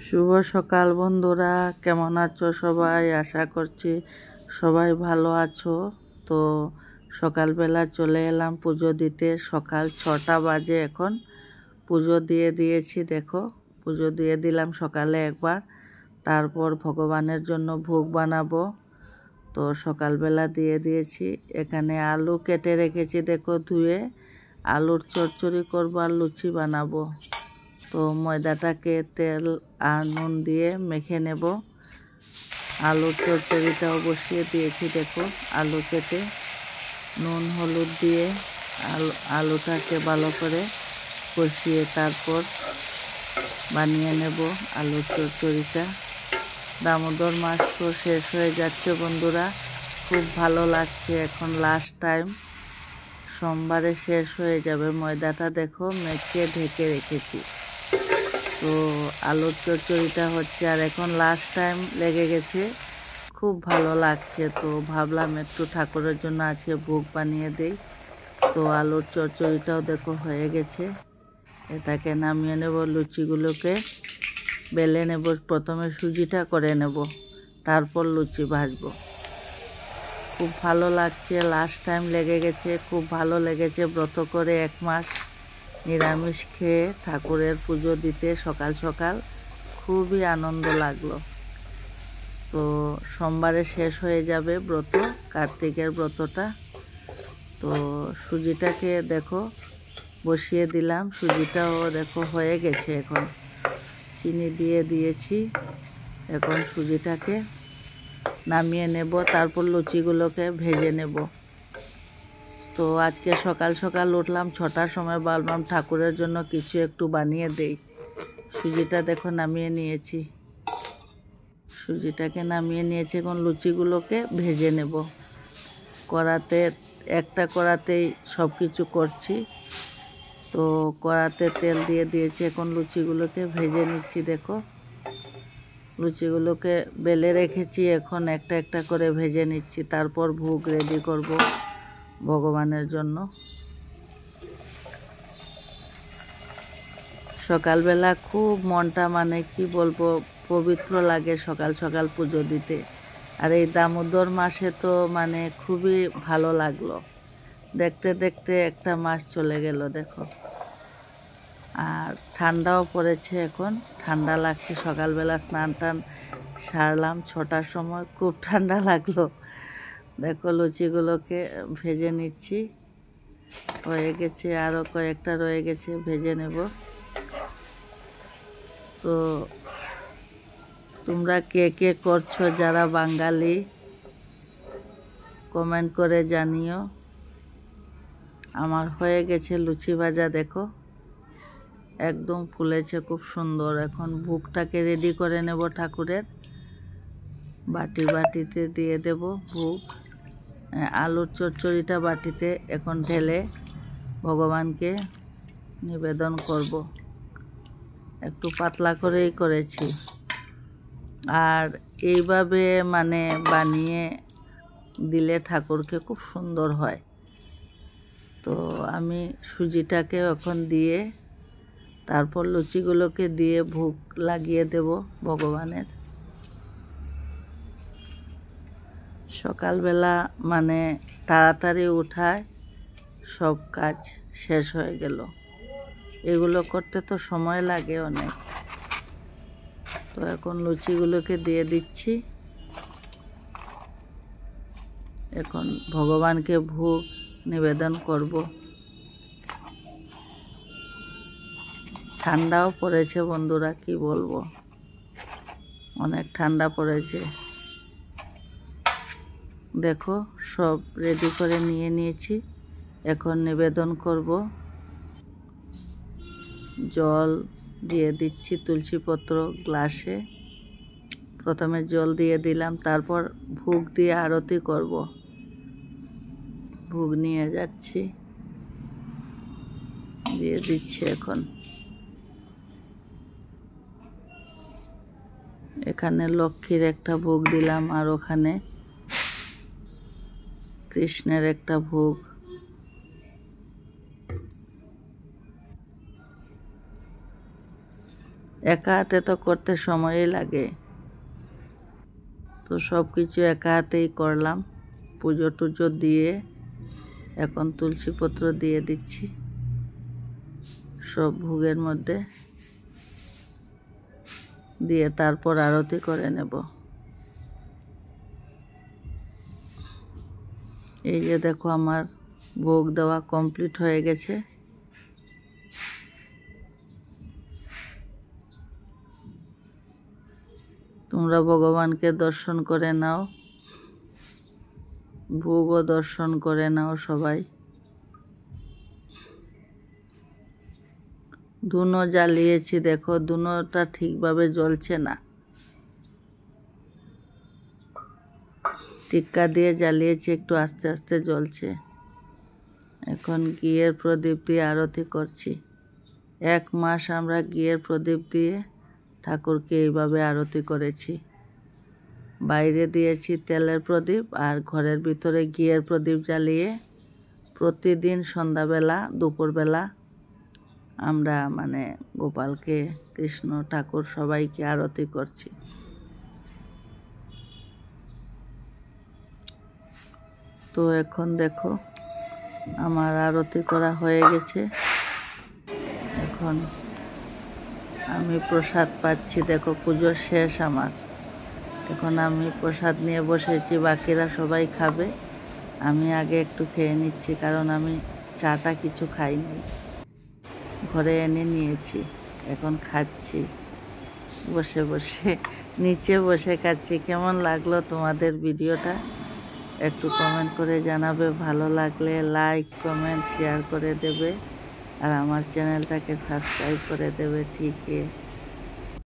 শুভ সকাল বন্ধুরা, কেমন আছো সবাই? আশা করছি সবাই ভালো আছো। তো সকালবেলা চলে এলাম পুজো দিতে। সকাল 6টা বাজে এখন। পুজো দিয়ে দিয়েছি, দেখো পুজো দিয়ে দিলাম সকালে একবার। তারপর ভগবানের জন্য ভোগ বানাবো। তো সকালবেলা দিয়ে দিয়েছি। এখানে আলু কেটে রেখেছি, দেখো ধুয়ে। আলুর চচ্চড়ি করবো আর লুচি বানাবো। তো ময়দাটাকে তেল আর নুন দিয়ে মেখে নেব। আলুর চচ্চড়িটাও বসিয়ে দিয়েছি, দেখো আলু কেটে নুন হলুদ দিয়ে আলুটাকে ভালো করে কষিয়ে তারপর বানিয়ে নেব আলুর চচ্চড়িটা। দামোদর মাস তো শেষ হয়ে যাচ্ছে বন্ধুরা, খুব ভালো লাগছে। এখন লাস্ট টাইম, সোমবারে শেষ হয়ে যাবে। ময়দাটা দেখো মেখে ঢেকে রেখেছি। তো আলুর চচ্চড়িটা হচ্ছে আর এখন লাস্ট টাইম লেগে গেছে, খুব ভালো লাগছে। তো ভাবলাম একটু ঠাকুরের জন্য আজকে ভোগ বানিয়ে দেই। তো আলুর চচ্চড়িটাও দেখো হয়ে গেছে। এটাকে নামিয়ে নেব। লুচিগুলোকে বেলে নেব। প্রথমে সুজিটা করে নেব, তারপর লুচি ভাজবো। খুব ভালো লাগছে, লাস্ট টাইম লেগে গেছে, খুব ভালো লেগেছে। ব্রত করে 1 মাস নিরামিষ খেয়ে ঠাকুরের পুজো দিতে সকাল সকাল খুবই আনন্দ লাগলো। তো সোমবারে শেষ হয়ে যাবে ব্রত, কার্তিকের ব্রতটা। তো সুজিটাকে দেখো বসিয়ে দিলাম। সুজিটাও দেখো হয়ে গেছে। এখন চিনি দিয়ে দিয়েছি। এখন সুজিটাকে নামিয়ে নেব, তারপর লুচিগুলোকে ভেজে নেব। তো আজকে সকাল সকাল উঠলাম 6টার সময়, ভাবলাম ঠাকুরের জন্য কিছু একটু বানিয়ে দেই। সুজিটা দেখো নামিয়ে নিয়েছি। সুজিটাকে নামিয়ে নিয়েছি। এখন লুচিগুলোকে ভেজে নেব। কড়াতে, একটা কড়াতেই সব কিছু করছি। তো কড়াতে তেল দিয়ে দিয়েছি। এখন লুচিগুলোকে ভেজে নিচ্ছি। দেখো লুচিগুলোকে বেলে রেখেছি, এখন একটা একটা করে ভেজে নিচ্ছি। তারপর ভোগ রেডি করব ভগবানের জন্য। সকালবেলা খুব মনটা মানে কি বলবো, পবিত্র লাগে সকাল সকাল পুজো দিতে। আর এই দামোদর মাসে তো মানে খুবই ভালো লাগলো। দেখতে দেখতে একটা মাস চলে গেল দেখো। আর ঠান্ডাও পড়েছে, এখন ঠান্ডা লাগছে। সকালবেলা স্নান টান সারলাম 6টার সময়, খুব ঠান্ডা লাগলো। দেখো লুচিগুলোকে ভেজে নিচ্ছি। হয়ে গেছে, আরও কয়েকটা রয়ে গেছে, ভেজে নেব। তো তোমরা কে কে করছো যারা বাঙালি, কমেন্ট করে জানিও। আমার হয়ে গেছে লুচি ভাজা, দেখো একদম ফুলেছে, খুব সুন্দর। এখন ভোগটাকে রেডি করে নেব ঠাকুরের। বাটিতে দিয়ে দেব ভোগ। আলুর চচ্চড়িটা বাটিতে এখন ঢেলে ভগবানকে নিবেদন করব। একটু পাতলা করেই করেছি। আর এইভাবে মানে বানিয়ে দিলে ঠাকুরকে খুব সুন্দর হয়। তো আমি সুজিটাকে এখন দিয়ে তারপর লুচিগুলোকে দিয়ে ভোগ লাগিয়ে দেব ভগবানের। সকালবেলা মানে তাড়াতাড়ি উঠায় সব কাজ শেষ হয়ে গেল। এগুলো করতে তো সময় লাগে অনেক। তো এখন লুচিগুলোকে দিয়ে দিচ্ছি। এখন ভগবানকে ভোগ নিবেদন করব। ঠান্ডাও পড়েছে বন্ধুরা, কি বলবো, অনেক ঠান্ডা পড়েছে। দেখো সব রেডি করে নিয়ে নিয়েছি। এখন নিবেদন করব। জল দিয়ে দিচ্ছি, তুলসী পত্র গ্লাসে। প্রথমে জল দিয়ে দিলাম, তারপর ভোগ দিয়ে আরতি করব। ভোগ নিয়ে যাচ্ছি, দিয়ে দিচ্ছি। এখন এখানে লক্ষ্মীর একটা ভোগ দিলাম, আর ওখানে কৃষ্ণের একটা ভোগ। একা হাতে তো করতে সময়ই লাগে, তো সব কিছু একা হাতেই করলাম। পুজো টুজো দিয়ে এখন তুলসীপত্র দিয়ে দিচ্ছি সব ভোগের মধ্যে, দিয়ে তারপর আরতি করে নেব। এই যে দেখো আমার ভোগ দেওয়া কমপ্লিট হয়ে গেছে। তোমরা ভগবানকে দর্শন করে নাও, ভোগও দর্শন করে নাও সবাই। ধুনো জ্বালিয়েছি, দেখো ধুনোটা ঠিকভাবে জ্বলছে না। টিক্কা দিয়ে জ্বালিয়েছি, একটু আস্তে আস্তে জ্বলছে। এখন ঘিয়ের প্রদীপ দিয়ে আরতি করছি। 1 মাস আমরা ঘিয়ের প্রদীপ দিয়ে ঠাকুরকে এইভাবে আরতি করেছি। বাইরে দিয়েছি তেলের প্রদীপ, আর ঘরের ভিতরে ঘিয়ের প্রদীপ জ্বালিয়ে প্রতিদিন সন্ধ্যাবেলা দুপুরবেলা আমরা গোপালকে, কৃষ্ণ ঠাকুর সবাইকে আরতি করছি। তো এখন দেখো আমার আরতি করা হয়ে গেছে। এখন আমি প্রসাদ পাচ্ছি, দেখো পুজো শেষ আমার। এখন আমি প্রসাদ নিয়ে বসেছি, বাকিরা সবাই খাবে। আমি আগে একটু খেয়ে নিচ্ছি, কারণ আমি চাটা কিছু খাইনি, ঘরে এনে নিয়েছি। এখন খাচ্ছি বসে বসে, নিচে বসে খাচ্ছি। কেমন লাগলো তোমাদের ভিডিওটা একটু কমেন্ট করে জানাবে। ভালো লাগলে লাইক কমেন্ট শেয়ার করে দেবে, আর আমার চ্যানেলটাকে সাবস্ক্রাইব করে দেবে। ঠিক আছে।